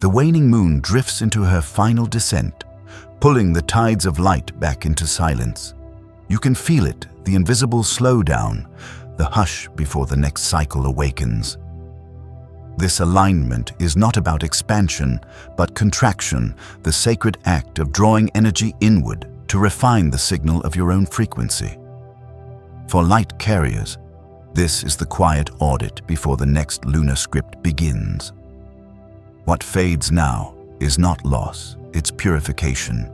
The waning moon drifts into her final descent, pulling the tides of light back into silence. You can feel it, the invisible slowdown, the hush before the next cycle awakens. This alignment is not about expansion, but contraction, the sacred act of drawing energy inward to refine the signal of your own frequency. For light carriers, this is the quiet audit before the next lunar script begins. What fades now is not loss, it's purification.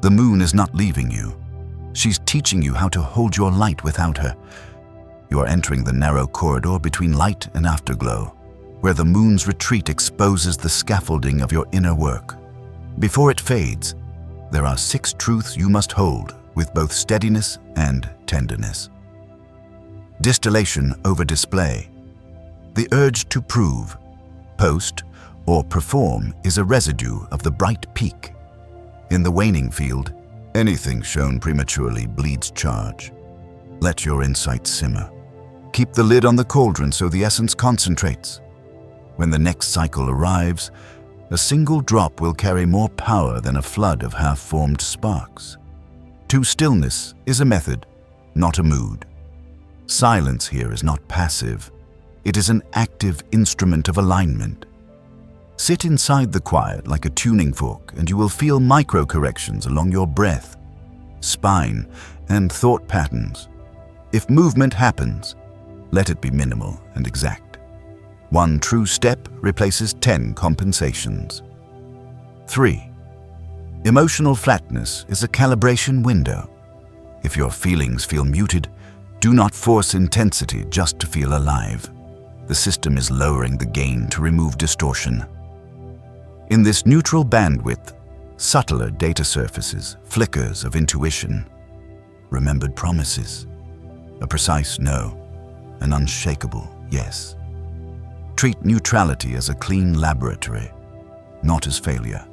The moon is not leaving you. She's teaching you how to hold your light without her. You are entering the narrow corridor between light and afterglow, where the moon's retreat exposes the scaffolding of your inner work. Before it fades, there are 6 truths you must hold with both steadiness and tenderness. Distillation over display. The urge to prove, post, or perform is a residue of the bright peak. In the waning field, anything shown prematurely bleeds charge. Let your insight simmer. Keep the lid on the cauldron so the essence concentrates. When the next cycle arrives, a single drop will carry more power than a flood of half-formed sparks. Stillness is a method, not a mood. Silence here is not passive. It is an active instrument of alignment. Sit inside the quiet like a tuning fork and you will feel micro-corrections along your breath, spine, and thought patterns. If movement happens, let it be minimal and exact. 1 true step replaces 10 compensations. 3. Emotional flatness is a calibration window. If your feelings feel muted, do not force intensity just to feel alive. The system is lowering the gain to remove distortion. In this neutral bandwidth, subtler data surfaces, flickers of intuition, remembered promises, a precise no, an unshakable yes. Treat neutrality as a clean laboratory, not as failure.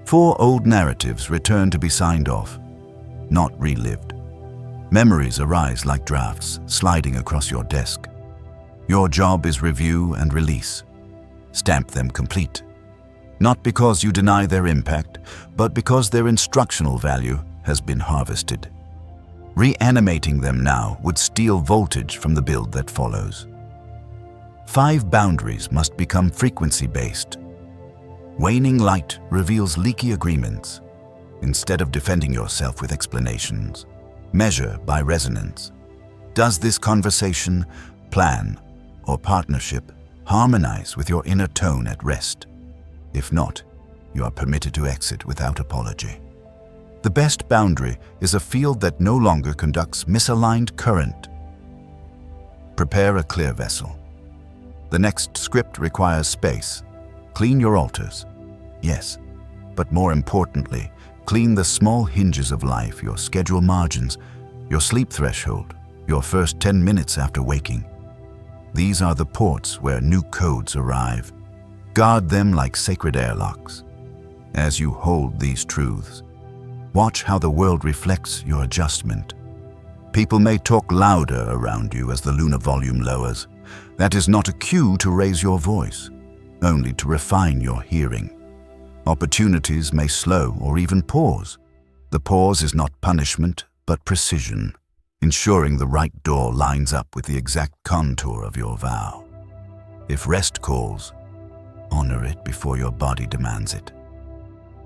4 old narratives return to be signed off, not relived. Memories arise like drafts sliding across your desk. Your job is review and release. Stamp them complete. Not because you deny their impact, but because their instructional value has been harvested. Reanimating them now would steal voltage from the build that follows. 5 boundaries must become frequency-based. Waning light reveals leaky agreements. Instead of defending yourself with explanations, measure by resonance. Does this conversation, plan, or partnership harmonize with your inner tone at rest? If not, you are permitted to exit without apology. The best boundary is a field that no longer conducts misaligned current. Prepare a clear vessel. The next script requires space. Clean your altars. Yes, but more importantly, clean the small hinges of life, your schedule margins, your sleep threshold, your first 10 minutes after waking. These are the ports where new codes arrive. Guard them like sacred airlocks. As you hold these truths, watch how the world reflects your adjustment. People may talk louder around you as the lunar volume lowers. That is not a cue to raise your voice, only to refine your hearing. Opportunities may slow or even pause. The pause is not punishment, but precision, ensuring the right door lines up with the exact contour of your vow. If rest calls, honor it before your body demands it.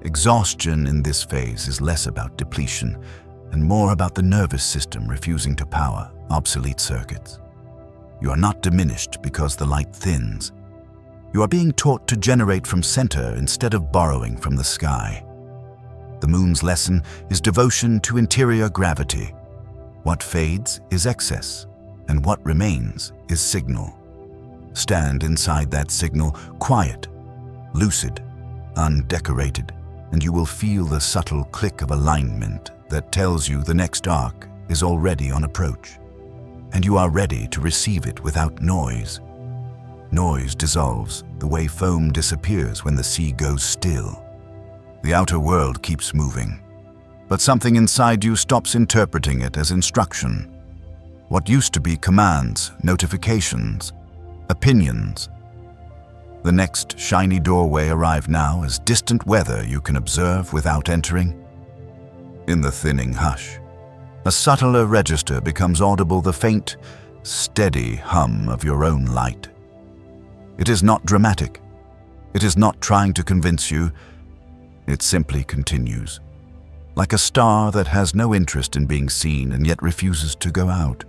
Exhaustion in this phase is less about depletion and more about the nervous system refusing to power obsolete circuits. You are not diminished because the light thins. You are being taught to generate from center instead of borrowing from the sky. The moon's lesson is devotion to interior gravity. What fades is excess, and what remains is signal. Stand inside that signal, quiet, lucid, undecorated, and you will feel the subtle click of alignment that tells you the next arc is already on approach, and you are ready to receive it without noise. Noise dissolves the way foam disappears when the sea goes still. The outer world keeps moving, but something inside you stops interpreting it as instruction. What used to be commands, notifications, opinions. The next shiny doorway arrive now as distant weather you can observe without entering. In the thinning hush, a subtler register becomes audible, the faint, steady hum of your own light. It is not dramatic. It is not trying to convince you. It simply continues, like a star that has no interest in being seen and yet refuses to go out.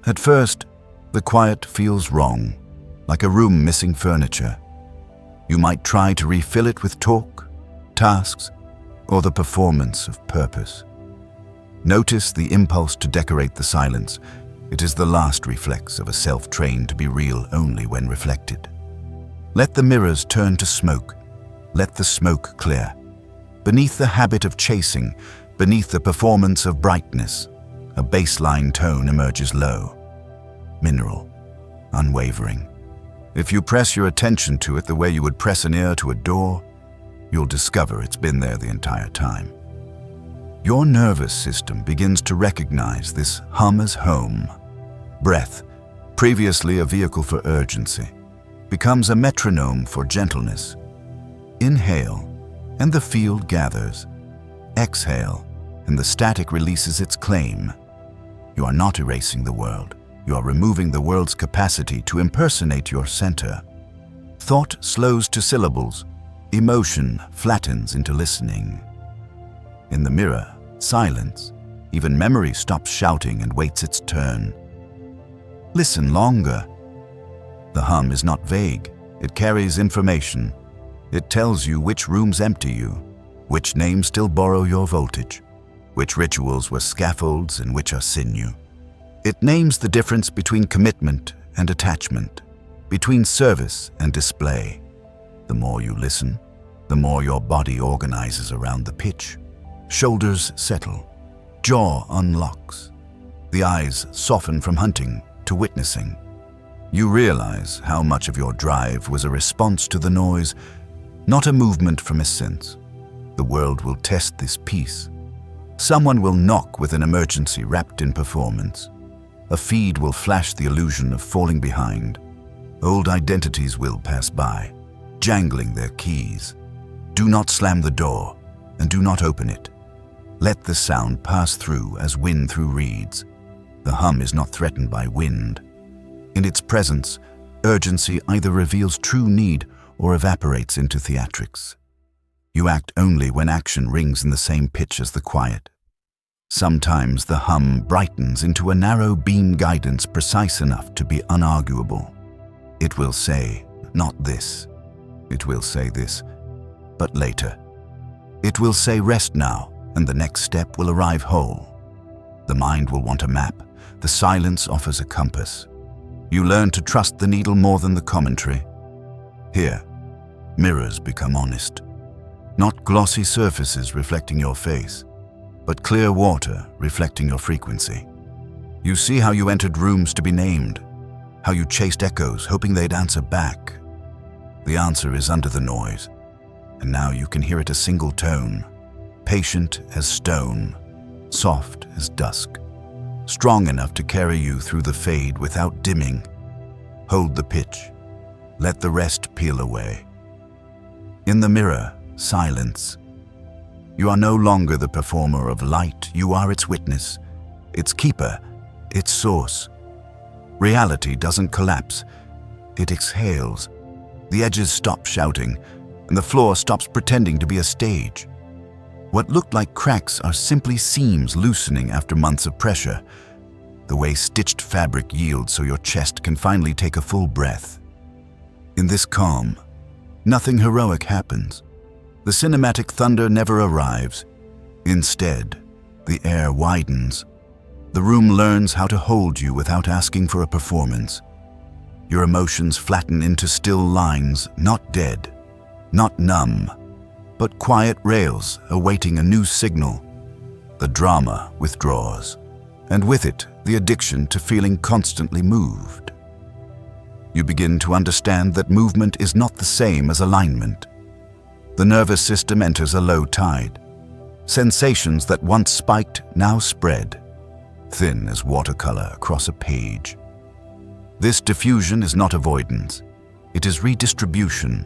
At first, the quiet feels wrong, like a room missing furniture. You might try to refill it with talk, tasks, or the performance of purpose. Notice the impulse to decorate the silence. It is the last reflex of a self trained to be real only when reflected. Let the mirrors turn to smoke. Let the smoke clear. Beneath the habit of chasing, beneath the performance of brightness, a baseline tone emerges low, mineral, unwavering. If you press your attention to it the way you would press an ear to a door, you'll discover it's been there the entire time. Your nervous system begins to recognize this hum as home. Breath, previously a vehicle for urgency, becomes a metronome for gentleness. Inhale, and the field gathers. Exhale, and the static releases its claim. You are not erasing the world. You are removing the world's capacity to impersonate your center. Thought slows to syllables. Emotion flattens into listening. In the mirror, silence. Even memory stops shouting and waits its turn. Listen longer. The hum is not vague. It carries information. It tells you which rooms empty you, which names still borrow your voltage, which rituals were scaffolds and which are sinew. It names the difference between commitment and attachment, between service and display. The more you listen, the more your body organizes around the pitch. Shoulders settle, jaw unlocks. The eyes soften from hunting to witnessing. You realize how much of your drive was a response to the noise, not a movement from essence. The world will test this piece. Someone will knock with an emergency wrapped in performance. A feed will flash the illusion of falling behind. Old identities will pass by, jangling their keys. Do not slam the door, and do not open it. Let the sound pass through as wind through reeds. The hum is not threatened by wind. In its presence, urgency either reveals true need or evaporates into theatrics. You act only when action rings in the same pitch as the quiet. Sometimes the hum brightens into a narrow beam guidance precise enough to be unarguable. It will say, not this. It will say this, but later. It will say rest now, and the next step will arrive whole. The mind will want a map. The silence offers a compass. You learn to trust the needle more than the commentary. Here, mirrors become honest. Not glossy surfaces reflecting your face, but clear water reflecting your frequency. You see how you entered rooms to be named, how you chased echoes hoping they'd answer back. The answer is under the noise, and now you can hear it a single tone, patient as stone, soft as dusk, strong enough to carry you through the fade without dimming. Hold the pitch. Let the rest peel away. In the mirror, silence. You are no longer the performer of light. You are its witness, its keeper, its source. Reality doesn't collapse. It exhales. The edges stop shouting, and the floor stops pretending to be a stage. What looked like cracks are simply seams loosening after months of pressure. The way stitched fabric yields so your chest can finally take a full breath. In this calm, nothing heroic happens. The cinematic thunder never arrives. Instead, the air widens. The room learns how to hold you without asking for a performance. Your emotions flatten into still lines, not dead, not numb, but quiet rails awaiting a new signal. The drama withdraws, and with it, the addiction to feeling constantly moved. You begin to understand that movement is not the same as alignment. The nervous system enters a low tide. Sensations that once spiked now spread, thin as watercolor across a page. This diffusion is not avoidance. It is redistribution.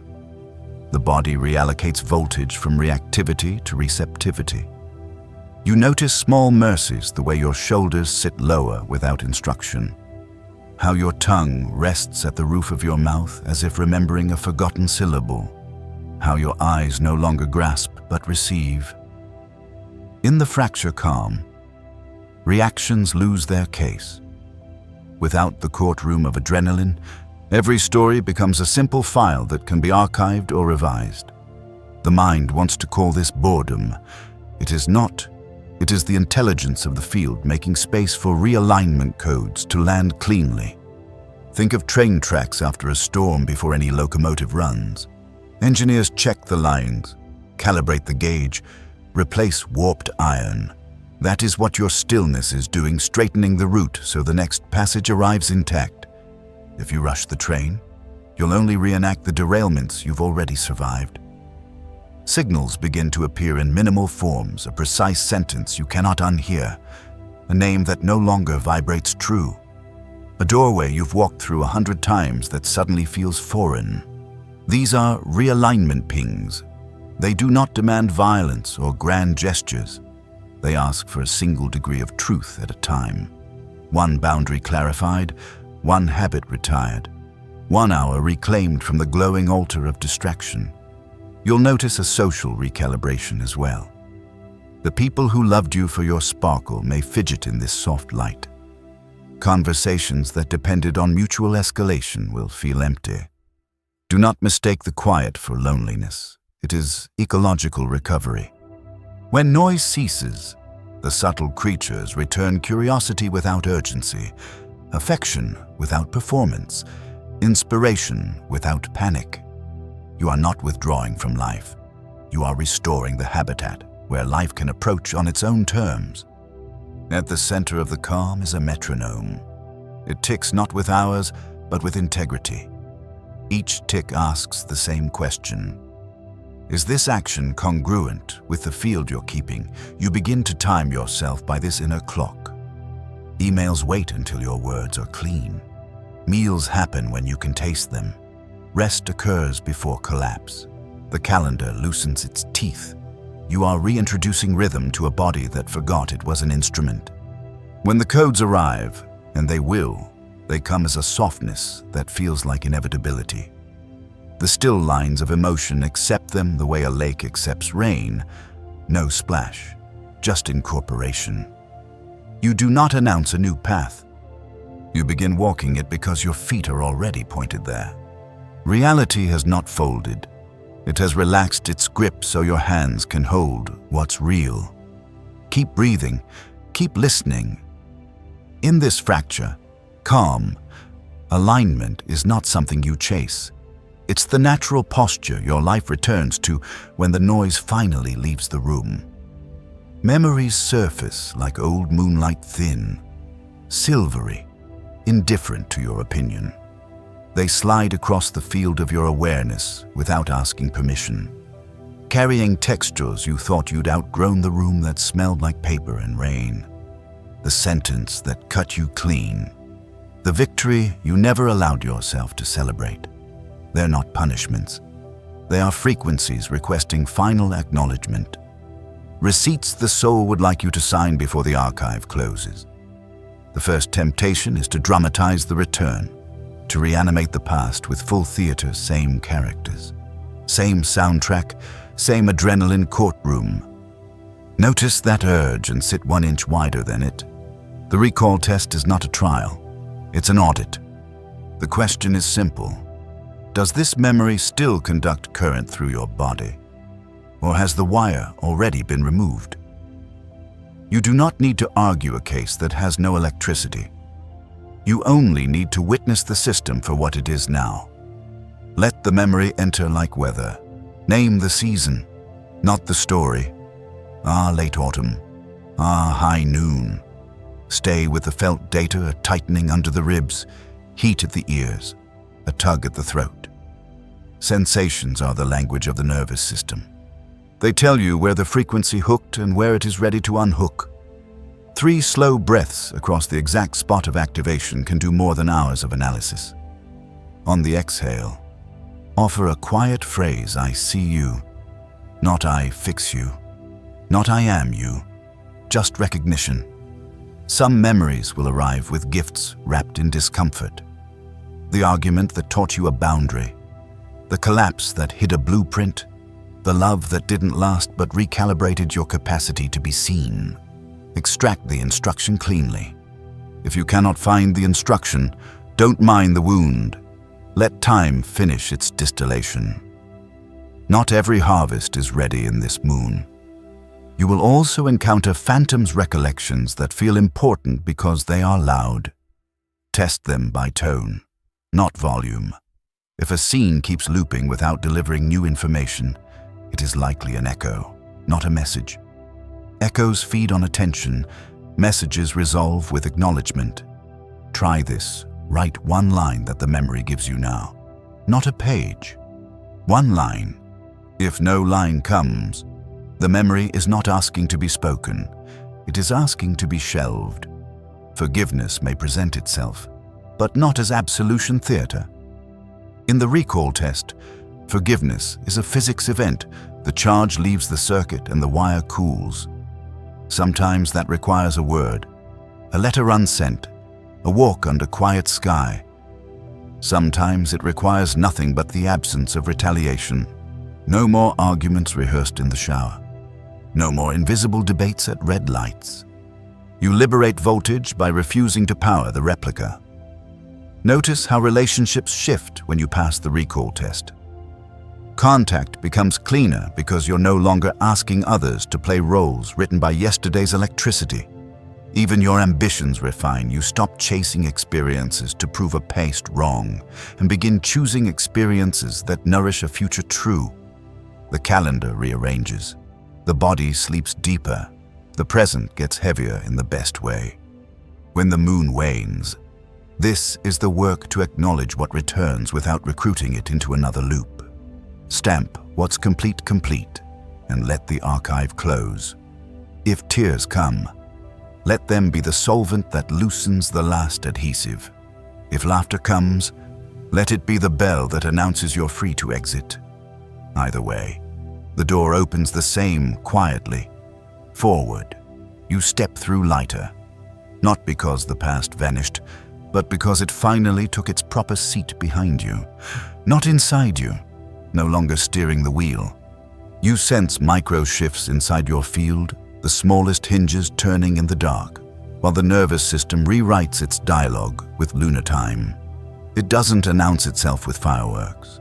The body reallocates voltage from reactivity to receptivity. You notice small mercies, the way your shoulders sit lower without instruction, how your tongue rests at the roof of your mouth as if remembering a forgotten syllable, how your eyes no longer grasp but receive. In the fracture calm, reactions lose their case. Without the courtroom of adrenaline, every story becomes a simple file that can be archived or revised. The mind wants to call this boredom. It is not. It is the intelligence of the field making space for realignment codes to land cleanly. Think of train tracks after a storm before any locomotive runs. Engineers check the lines, calibrate the gauge, replace warped iron. That is what your stillness is doing, straightening the route so the next passage arrives intact. If you rush the train, you'll only reenact the derailments you've already survived. Signals begin to appear in minimal forms, a precise sentence you cannot unhear, a name that no longer vibrates true, a doorway you've walked through 100 times that suddenly feels foreign. These are realignment pings. They do not demand violence or grand gestures. They ask for a single degree of truth at a time. One boundary clarified, one habit retired, 1 hour reclaimed from the glowing altar of distraction. You'll notice a social recalibration as well. The people who loved you for your sparkle may fidget in this soft light. Conversations that depended on mutual escalation will feel empty. Do not mistake the quiet for loneliness. It is ecological recovery. When noise ceases, the subtle creatures return curiosity without urgency, affection without performance, inspiration without panic. You are not withdrawing from life. You are restoring the habitat where life can approach on its own terms. At the center of the calm is a metronome. It ticks not with hours, but with integrity. Each tick asks the same question. Is this action congruent with the field you're keeping? You begin to time yourself by this inner clock. Emails wait until your words are clean. Meals happen when you can taste them. Rest occurs before collapse. The calendar loosens its teeth. You are reintroducing rhythm to a body that forgot it was an instrument. When the codes arrive, and they will, they come as a softness that feels like inevitability. The still lines of emotion accept them the way a lake accepts rain. No splash, just incorporation. You do not announce a new path. You begin walking it because your feet are already pointed there. Reality has not folded. It has relaxed its grip so your hands can hold what's real. Keep breathing, keep listening. In this fracture, calm, alignment is not something you chase. It's the natural posture your life returns to when the noise finally leaves the room. Memories surface like old moonlight, thin, silvery, indifferent to your opinion. They slide across the field of your awareness without asking permission, carrying textures you thought you'd outgrown, the room that smelled like paper and rain, the sentence that cut you clean, the victory you never allowed yourself to celebrate. They're not punishments. They are frequencies requesting final acknowledgement. Receipts the soul would like you to sign before the archive closes. The first temptation is to dramatize the return, to reanimate the past with full theater, same characters, same soundtrack, same adrenaline courtroom. Notice that urge and sit 1 inch wider than it. The recall test is not a trial, it's an audit. The question is simple. Does this memory still conduct current through your body? Or has the wire already been removed? You do not need to argue a case that has no electricity. You only need to witness the system for what it is now. Let the memory enter like weather. Name the season, not the story. Ah, late autumn. Ah, high noon. Stay with the felt data, a tightening under the ribs, heat at the ears, a tug at the throat. Sensations are the language of the nervous system. They tell you where the frequency hooked and where it is ready to unhook. 3 slow breaths across the exact spot of activation can do more than hours of analysis. On the exhale, Offer a quiet phrase, I see you, not I fix you, not I am you, just recognition. Some memories will arrive with gifts wrapped in discomfort. The argument that taught you a boundary, the collapse that hid a blueprint, the love that didn't last but recalibrated your capacity to be seen. Extract the instruction cleanly. If you cannot find the instruction, don't mind the wound. Let time finish its distillation. Not every harvest is ready in this moon. You will also encounter phantoms' recollections that feel important because they are loud. Test them by tone, not volume. If a scene keeps looping without delivering new information, it is likely an echo, not a message. Echoes feed on attention, messages resolve with acknowledgement. Try this. Write one line that the memory gives you now, not a page. One line. If no line comes, the memory is not asking to be spoken. It is asking to be shelved. Forgiveness may present itself, but not as absolution theater. In the recall test, forgiveness is a physics event. The charge leaves the circuit and the wire cools. Sometimes that requires a word, a letter unsent, a walk under quiet sky. Sometimes it requires nothing but the absence of retaliation. No more arguments rehearsed in the shower. No more invisible debates at red lights. You liberate voltage by refusing to power the replica. Notice how relationships shift when you pass the recall test. Contact becomes cleaner because you're no longer asking others to play roles written by yesterday's electricity. Even your ambitions refine. You stop chasing experiences to prove a past wrong and begin choosing experiences that nourish a future true. The calendar rearranges. The body sleeps deeper. The present gets heavier in the best way. When the moon wanes, this is the work to acknowledge what returns without recruiting it into another loop. Stamp what's complete, and let the archive close. If tears come, let them be the solvent that loosens the last adhesive. If laughter comes, let it be the bell that announces you're free to exit. Either way, the door opens the same quietly. Forward, you step through lighter, not because the past vanished, but because it finally took its proper seat behind you, not inside you, no longer steering the wheel. You sense micro shifts inside your field, the smallest hinges turning in the dark, while the nervous system rewrites its dialogue with lunar time. It doesn't announce itself with fireworks.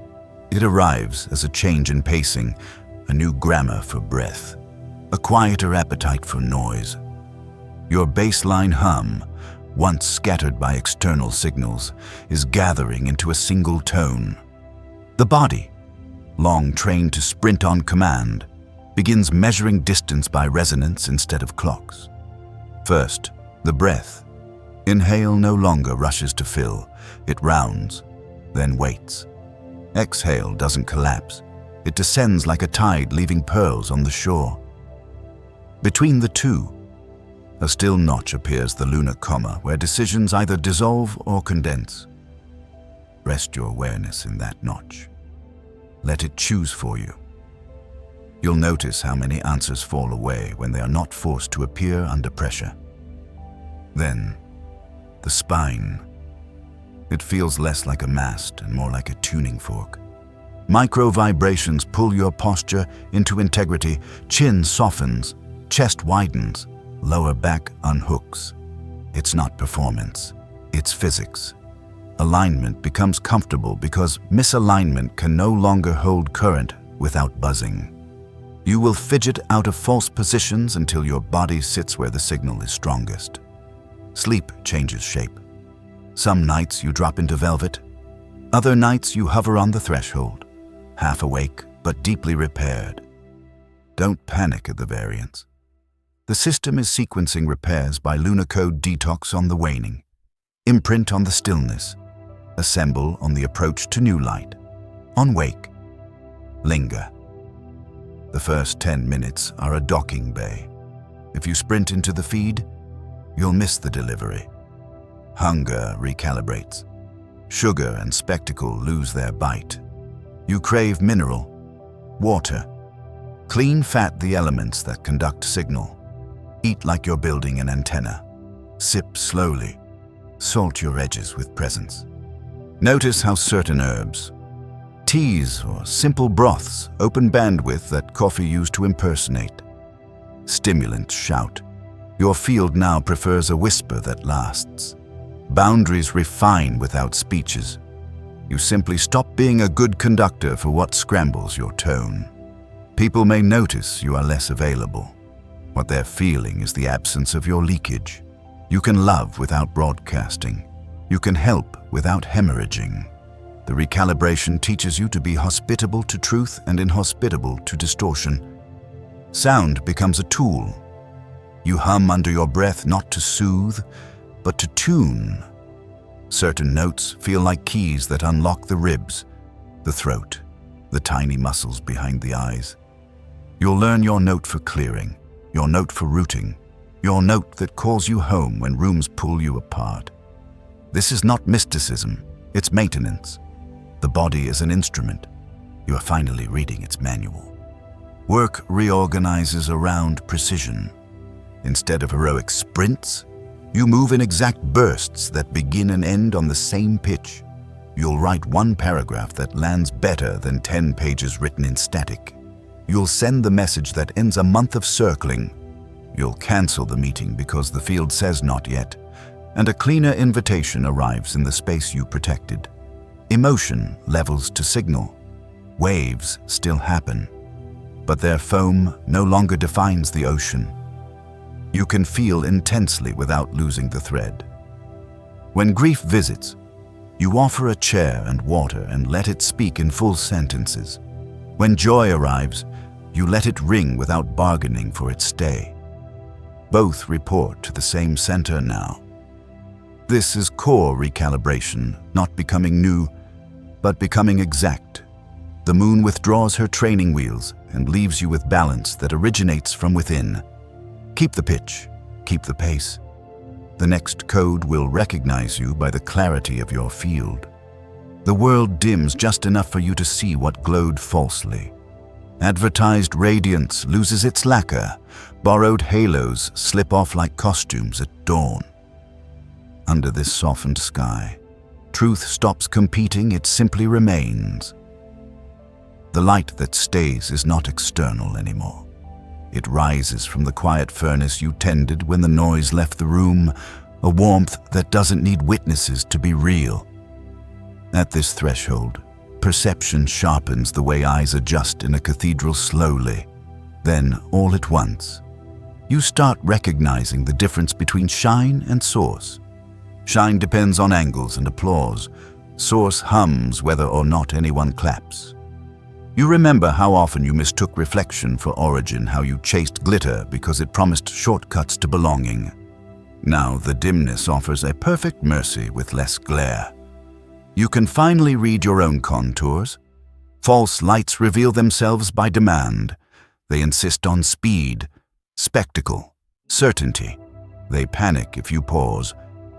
It arrives as a change in pacing, a new grammar for breath, a quieter appetite for noise. Your baseline hum, once scattered by external signals, is gathering into a single tone. The body, long trained to sprint on command, begins measuring distance by resonance instead of clocks. First, the breath. Inhale no longer rushes to fill. It rounds, then waits. Exhale doesn't collapse. It descends like a tide, leaving pearls on the shore. Between the two, a still notch appears, the lunar comma, where decisions either dissolve or condense. Rest your awareness in that notch. Let it choose for you. You'll notice how many answers fall away when they are not forced to appear under pressure. Then, the spine. It feels less like a mast and more like a tuning fork. Micro vibrations pull your posture into integrity. Chin softens, chest widens, lower back unhooks. It's not performance, it's physics. Alignment becomes comfortable because misalignment can no longer hold current without buzzing. You will fidget out of false positions until your body sits where the signal is strongest. Sleep changes shape. Some nights you drop into velvet. Other nights you hover on the threshold, half awake but deeply repaired. Don't panic at the variance. The system is sequencing repairs by lunar code detox on the waning, imprint on the stillness, assemble on the approach to new light, on wake, linger. The first 10 minutes are a docking bay. If you sprint into the feed, you'll miss the delivery. Hunger recalibrates. Sugar and spectacle lose their bite. You crave mineral, water. Clean fat the elements that conduct signal. Eat like you're building an antenna. Sip slowly. Salt your edges with presence. Notice how certain herbs, teas or simple broths open bandwidth that coffee used to impersonate. Stimulants shout. Your field now prefers a whisper that lasts. Boundaries refine without speeches. You simply stop being a good conductor for what scrambles your tone. People may notice you are less available. What they're feeling is the absence of your leakage. You can love without broadcasting. You can help without hemorrhaging. The recalibration teaches you to be hospitable to truth and inhospitable to distortion. Sound becomes a tool. You hum under your breath not to soothe, but to tune. Certain notes feel like keys that unlock the ribs, the throat, the tiny muscles behind the eyes. You'll learn your note for clearing, your note for rooting, your note that calls you home when rooms pull you apart. This is not mysticism, it's maintenance. The body is an instrument. You are finally reading its manual. Work reorganizes around precision. Instead of heroic sprints, you move in exact bursts that begin and end on the same pitch. You'll write one paragraph that lands better than 10 pages written in static. You'll send the message that ends a month of circling. You'll cancel the meeting because the field says not yet, and a cleaner invitation arrives in the space you protected. Emotion levels to signal. Waves still happen, but their foam no longer defines the ocean. You can feel intensely without losing the thread. When grief visits, you offer a chair and water and let it speak in full sentences. When joy arrives, you let it ring without bargaining for its stay. Both report to the same center now. This is core recalibration, not becoming new, but becoming exact. The moon withdraws her training wheels and leaves you with balance that originates from within. Keep the pitch, keep the pace. The next code will recognize you by the clarity of your field. The world dims just enough for you to see what glowed falsely. Advertised radiance loses its lacquer. Borrowed halos slip off like costumes at dawn. Under this softened sky, truth stops competing, it simply remains. The light that stays is not external anymore. It rises from the quiet furnace you tended when the noise left the room, a warmth that doesn't need witnesses to be real. At this threshold, perception sharpens the way eyes adjust in a cathedral slowly. Then, all at once, you start recognizing the difference between shine and source. Shine depends on angles and applause. Source hums whether or not anyone claps. You remember how often you mistook reflection for origin, how you chased glitter because it promised shortcuts to belonging. Now the dimness offers a perfect mercy with less glare. You can finally read your own contours. False lights reveal themselves by demand. They insist on speed, spectacle, certainty. They panic if you pause,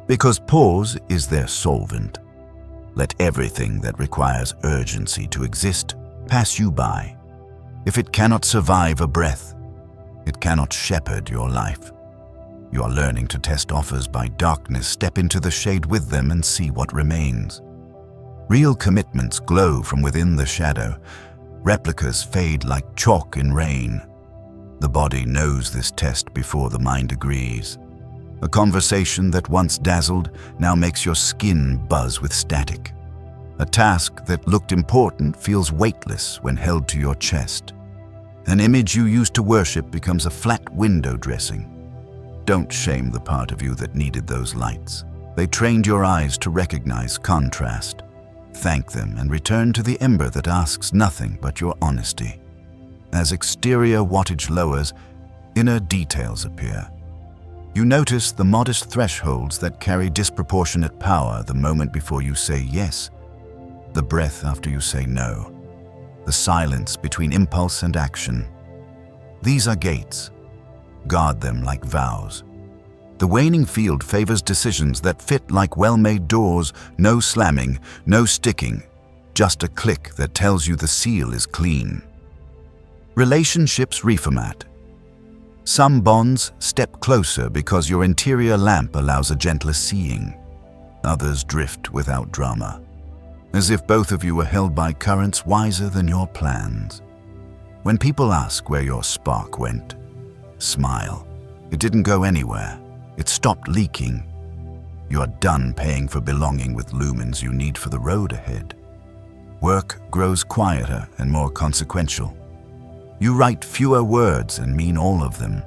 because pause is their solvent. Let everything that requires urgency to exist pass you by. If it cannot survive a breath, it cannot shepherd your life. You are learning to test offers by darkness. Step into the shade with them and see what remains. Real commitments glow from within the shadow. Replicas fade like chalk in rain. The body knows this test before the mind agrees. A conversation that once dazzled now makes your skin buzz with static. A task that looked important feels weightless when held to your chest. An image you used to worship becomes a flat window dressing. Don't shame the part of you that needed those lights. They trained your eyes to recognize contrast. Thank them and return to the ember that asks nothing but your honesty. As exterior wattage lowers, inner details appear. You notice the modest thresholds that carry disproportionate power the moment before you say yes, the breath after you say no, the silence between impulse and action. These are gates. Guard them like vows. The waning field favors decisions that fit like well-made doors, no slamming, no sticking, just a click that tells you the seal is clean. Relationships reformat. Some bonds step closer because your interior lamp allows a gentler seeing. Others drift without drama, as if both of you are held by currents wiser than your plans. When people ask where your spark went, smile. It didn't go anywhere. It stopped leaking. You are done paying for belonging with lumens you need for the road ahead. Work grows quieter and more consequential. You write fewer words and mean all of them.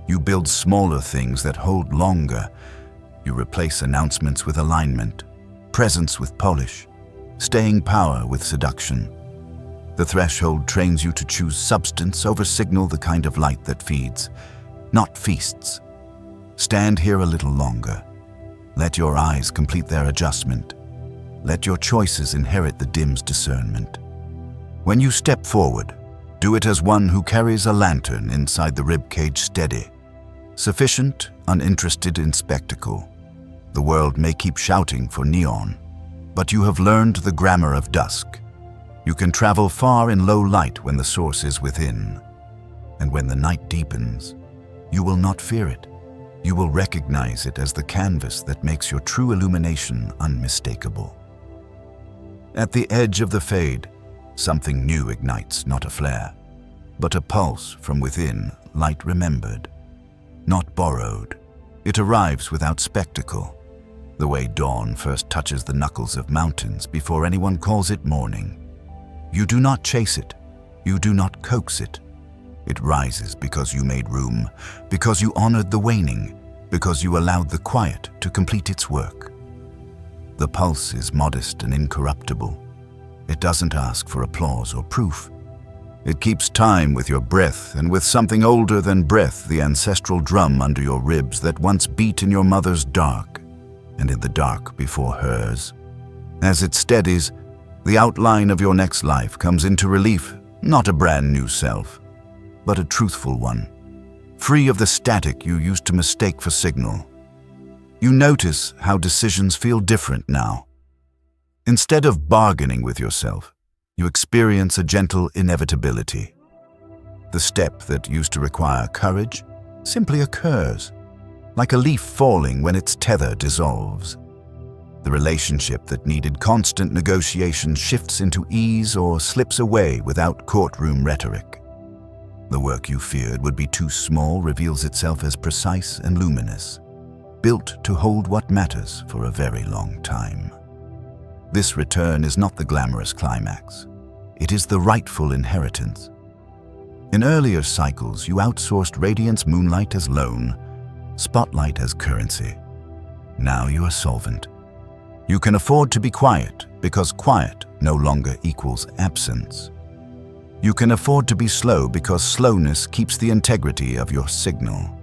You build smaller things that hold longer. You replace announcements with alignment, presence with polish, staying power with seduction. The threshold trains you to choose substance over signal, the kind of light that feeds, not feasts. Stand here a little longer. Let your eyes complete their adjustment. Let your choices inherit the dim's discernment. When you step forward, do it as one who carries a lantern inside the ribcage steady, sufficient, uninterested in spectacle. The world may keep shouting for neon, but you have learned the grammar of dusk. You can travel far in low light when the source is within. And when the night deepens, you will not fear it. You will recognize it as the canvas that makes your true illumination unmistakable. At the edge of the fade, something new ignites, not a flare, but a pulse from within, light remembered, not borrowed. It arrives without spectacle, the way dawn first touches the knuckles of mountains before anyone calls it morning. You do not chase it, you do not coax it. It rises because you made room, because you honored the waning, because you allowed the quiet to complete its work. The pulse is modest and incorruptible. It doesn't ask for applause or proof. It keeps time with your breath and with something older than breath, the ancestral drum under your ribs that once beat in your mother's dark and in the dark before hers. As it steadies, the outline of your next life comes into relief, not a brand new self, but a truthful one, free of the static you used to mistake for signal. You notice how decisions feel different now. Instead of bargaining with yourself, you experience a gentle inevitability. The step that used to require courage simply occurs, like a leaf falling when its tether dissolves. The relationship that needed constant negotiation shifts into ease or slips away without courtroom rhetoric. The work you feared would be too small reveals itself as precise and luminous, built to hold what matters for a very long time. This return is not the glamorous climax. It is the rightful inheritance. In earlier cycles, you outsourced radiance moonlight as loan, spotlight as currency. Now you are solvent. You can afford to be quiet because quiet no longer equals absence. You can afford to be slow because slowness keeps the integrity of your signal.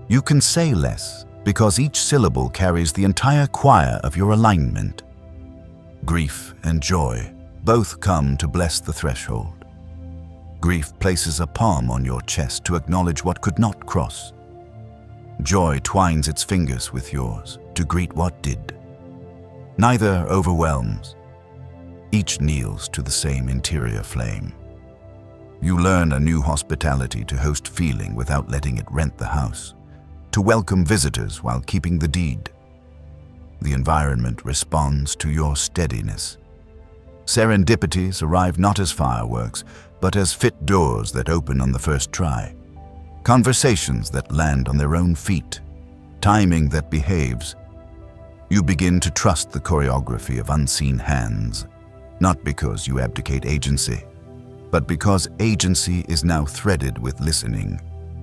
You can say less because each syllable carries the entire choir of your alignment. Grief and joy both come to bless the threshold. Grief places a palm on your chest to acknowledge what could not cross. Joy twines its fingers with yours to greet what did. Neither overwhelms. Each kneels to the same interior flame. You learn a new hospitality to host feeling without letting it rent the house, to welcome visitors while keeping the deed. The environment responds to your steadiness. Serendipities arrive not as fireworks, but as fit doors that open on the first try. Conversations that land on their own feet. Timing that behaves. You begin to trust the choreography of unseen hands, not because you abdicate agency, but because agency is now threaded with listening.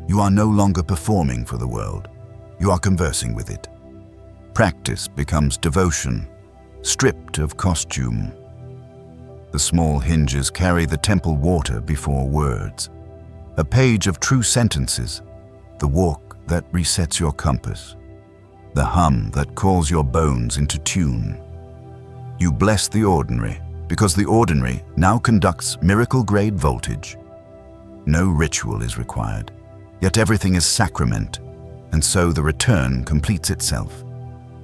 You are no longer performing for the world. You are conversing with it. Practice becomes devotion, stripped of costume. The small hinges carry the temple water before words. A page of true sentences, the walk that resets your compass, the hum that calls your bones into tune. You bless the ordinary, because the ordinary now conducts miracle-grade voltage. No ritual is required, yet everything is sacrament, and so the return completes itself.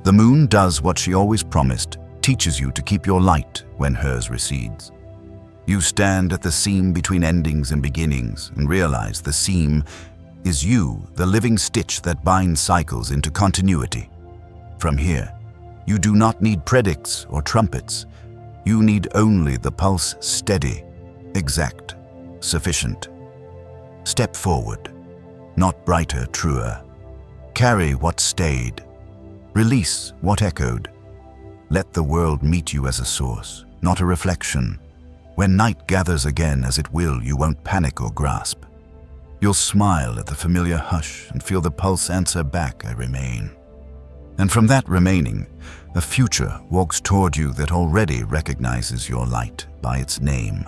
The moon does what she always promised, teaches you to keep your light when hers recedes. You stand at the seam between endings and beginnings and realize the seam is you, the living stitch that binds cycles into continuity. From here, you do not need predicts or trumpets. You need only the pulse steady, exact, sufficient. Step forward, not brighter, truer. Carry what stayed. Release what echoed. Let the world meet you as a source, not a reflection. When night gathers again, as it will, you won't panic or grasp. You'll smile at the familiar hush and feel the pulse answer back, I remain. And from that remaining, a future walks toward you that already recognizes your light by its name.